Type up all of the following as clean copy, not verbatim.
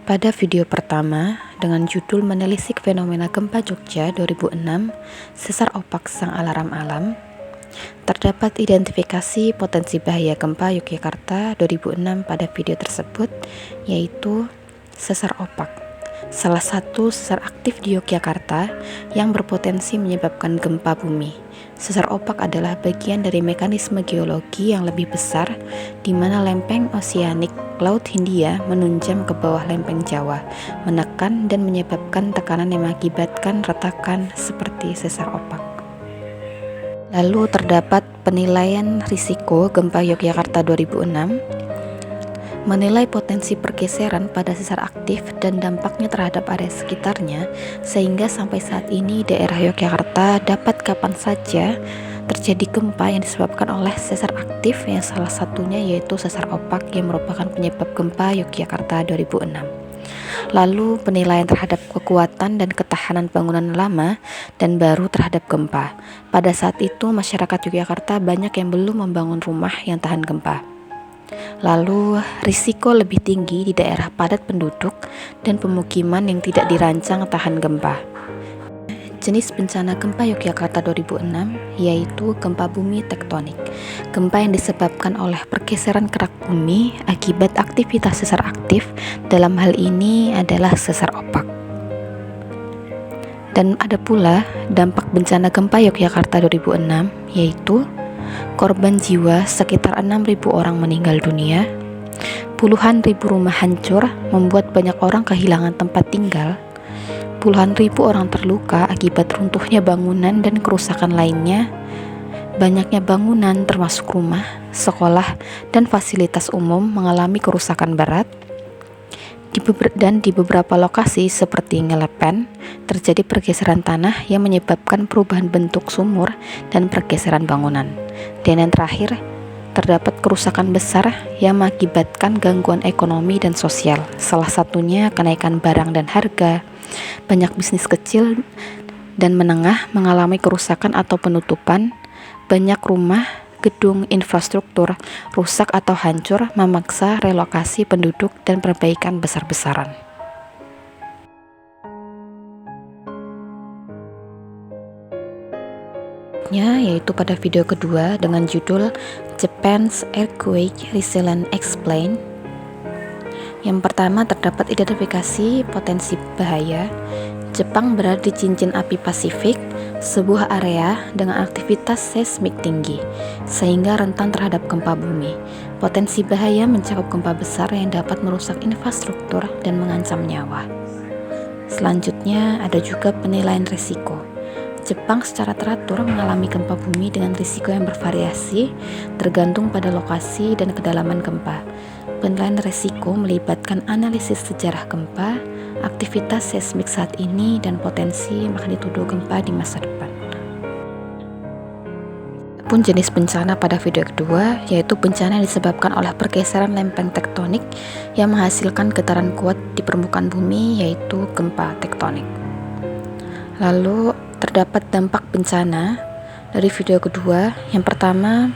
Pada video pertama, dengan judul menelisik fenomena gempa Jogja 2006, sesar opak sang alarm alam, terdapat identifikasi potensi bahaya gempa Yogyakarta 2006 pada video tersebut, yaitu sesar opak, salah satu sesar aktif di Yogyakarta yang berpotensi menyebabkan gempa bumi. Sesar opak adalah bagian dari mekanisme geologi yang lebih besar, di mana lempeng oseanik Laut Hindia menunjam ke bawah lempeng Jawa, menekan dan menyebabkan tekanan yang mengakibatkan retakan seperti sesar opak. Lalu terdapat penilaian risiko gempa Yogyakarta 2006, menilai potensi pergeseran pada sesar aktif dan dampaknya terhadap area sekitarnya, sehingga sampai saat ini daerah Yogyakarta dapat kapan saja terjadi gempa yang disebabkan oleh sesar aktif, yang salah satunya yaitu sesar opak yang merupakan penyebab gempa Yogyakarta 2006. Lalu penilaian terhadap kekuatan dan ketahanan bangunan lama dan baru terhadap gempa. Pada saat itu masyarakat Yogyakarta banyak yang belum membangun rumah yang tahan gempa. Lalu risiko lebih tinggi di daerah padat penduduk dan pemukiman yang tidak dirancang tahan gempa. Jenis bencana gempa Yogyakarta 2006 yaitu gempa bumi tektonik, gempa yang disebabkan oleh pergeseran kerak bumi akibat aktivitas sesar aktif, dalam hal ini adalah sesar opak. Dan ada pula dampak bencana gempa Yogyakarta 2006 yaitu korban jiwa sekitar 6.000 orang meninggal dunia, puluhan ribu rumah hancur membuat banyak orang kehilangan tempat tinggal, puluhan ribu orang terluka akibat runtuhnya bangunan dan kerusakan lainnya. Banyaknya bangunan termasuk rumah, sekolah, dan fasilitas umum mengalami kerusakan berat. Dan di beberapa lokasi seperti Ngelepen terjadi pergeseran tanah yang menyebabkan perubahan bentuk sumur dan pergeseran bangunan. Dan yang terakhir, terdapat kerusakan besar yang mengakibatkan gangguan ekonomi dan sosial, salah satunya kenaikan barang dan harga. Banyak bisnis kecil dan menengah mengalami kerusakan atau penutupan. Banyak rumah, gedung, infrastruktur rusak atau hancur, memaksa relokasi penduduk dan perbaikan besar-besaran. Yaitu pada video kedua dengan judul Japan's Earthquake Resilient Explained. Yang pertama, terdapat identifikasi potensi bahaya. Jepang berada di cincin api Pasifik, sebuah area dengan aktivitas seismik tinggi, sehingga rentan terhadap gempa bumi. Potensi bahaya mencakup gempa besar yang dapat merusak infrastruktur dan mengancam nyawa. Selanjutnya, ada juga penilaian risiko. Jepang secara teratur mengalami gempa bumi dengan risiko yang bervariasi, tergantung pada lokasi dan kedalaman gempa. Penilaian risiko melibatkan analisis sejarah gempa, aktivitas seismik saat ini, dan potensi magnitudo gempa di masa depan. Pun jenis bencana pada video kedua, yaitu bencana yang disebabkan oleh pergeseran lempeng tektonik yang menghasilkan getaran kuat di permukaan bumi, yaitu gempa tektonik. Lalu terdapat dampak bencana dari video kedua. Yang pertama,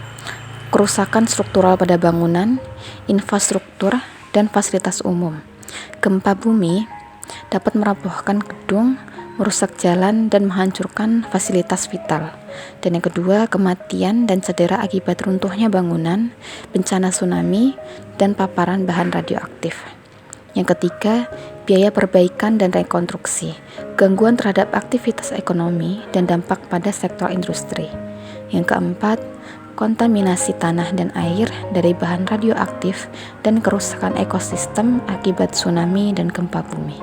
kerusakan struktural pada bangunan, infrastruktur, dan fasilitas umum. Gempa bumi dapat merobohkan gedung, merusak jalan, dan menghancurkan fasilitas vital. Dan yang kedua, kematian dan cedera akibat runtuhnya bangunan, bencana tsunami, dan paparan bahan radioaktif. Yang ketiga, biaya perbaikan dan rekonstruksi, gangguan terhadap aktivitas ekonomi, dan dampak pada sektor industri. Yang keempat, kontaminasi tanah dan air dari bahan radioaktif dan kerusakan ekosistem akibat tsunami dan gempa bumi.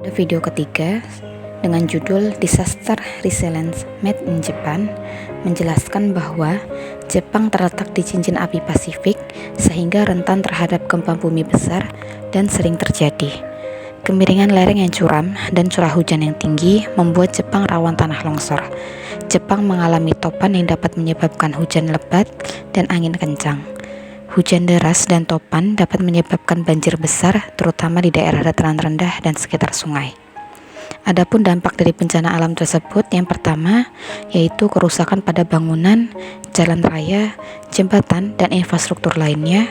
Pada video ketiga, dengan judul Disaster Resilience Made in Japan, menjelaskan bahwa Jepang terletak di cincin api Pasifik sehingga rentan terhadap gempa bumi besar dan sering terjadi. Kemiringan lereng yang curam dan curah hujan yang tinggi membuat Jepang rawan tanah longsor. Jepang mengalami topan yang dapat menyebabkan hujan lebat dan angin kencang. Hujan deras dan topan dapat menyebabkan banjir besar, terutama di daerah dataran rendah dan sekitar sungai. Adapun dampak dari bencana alam tersebut, yang pertama yaitu kerusakan pada bangunan, jalan raya, jembatan, dan infrastruktur lainnya.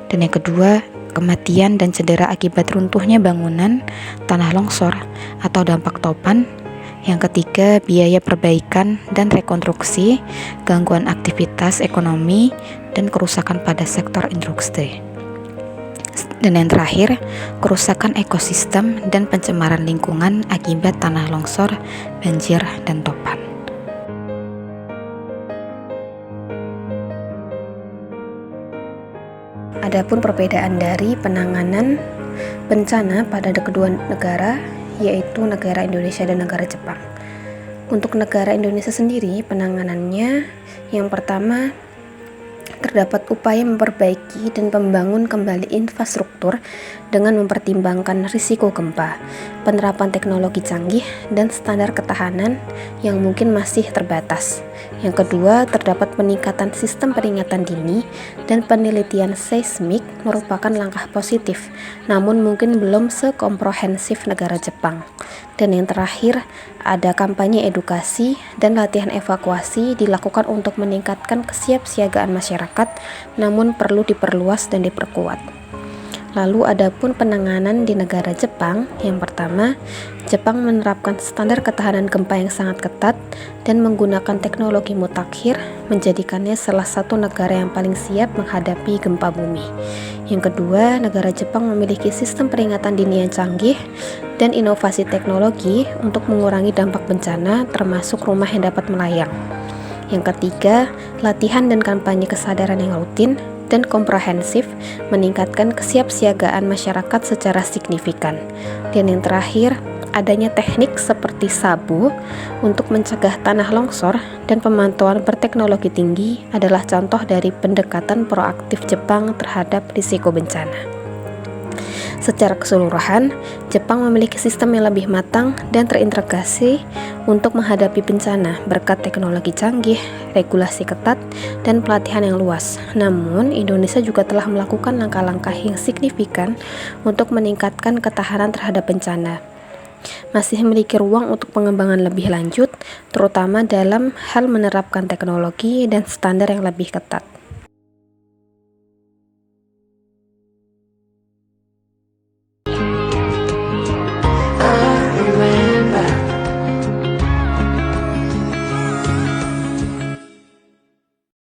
Dan yang kedua, kematian dan cedera akibat runtuhnya bangunan, tanah longsor, atau dampak topan. Yang ketiga, biaya perbaikan dan rekonstruksi, gangguan aktivitas ekonomi, dan kerusakan pada sektor industri. Dan yang terakhir, kerusakan ekosistem dan pencemaran lingkungan akibat tanah longsor, banjir, dan topan. Adapun perbedaan dari penanganan bencana pada kedua negara, yaitu negara Indonesia dan negara Jepang. Untuk negara Indonesia sendiri, penanganannya yang pertama terdapat upaya memperbaiki dan membangun kembali infrastruktur dengan mempertimbangkan risiko gempa, penerapan teknologi canggih, dan standar ketahanan yang mungkin masih terbatas. Yang kedua, terdapat peningkatan sistem peringatan dini dan penelitian seismik merupakan langkah positif, namun mungkin belum sekomprehensif negara Jepang. Dan yang terakhir, ada kampanye edukasi dan latihan evakuasi dilakukan untuk meningkatkan kesiapsiagaan masyarakat, namun perlu diperluas dan diperkuat. Lalu adapun penanganan di negara Jepang, yang pertama, Jepang menerapkan standar ketahanan gempa yang sangat ketat dan menggunakan teknologi mutakhir, menjadikannya salah satu negara yang paling siap menghadapi gempa bumi. Yang kedua, negara Jepang memiliki sistem peringatan dini yang canggih dan inovasi teknologi untuk mengurangi dampak bencana, termasuk rumah yang dapat melayang. Yang ketiga, latihan dan kampanye kesadaran yang rutin dan komprehensif meningkatkan kesiapsiagaan masyarakat secara signifikan. Dan yang terakhir, adanya teknik seperti sabu untuk mencegah tanah longsor dan pemantauan berteknologi tinggi adalah contoh dari pendekatan proaktif Jepang terhadap risiko bencana. Secara keseluruhan, Jepang memiliki sistem yang lebih matang dan terintegrasi untuk menghadapi bencana berkat teknologi canggih, regulasi ketat, dan pelatihan yang luas. Namun, Indonesia juga telah melakukan langkah-langkah yang signifikan untuk meningkatkan ketahanan terhadap bencana. Masih memiliki ruang untuk pengembangan lebih lanjut, terutama dalam hal menerapkan teknologi dan standar yang lebih ketat.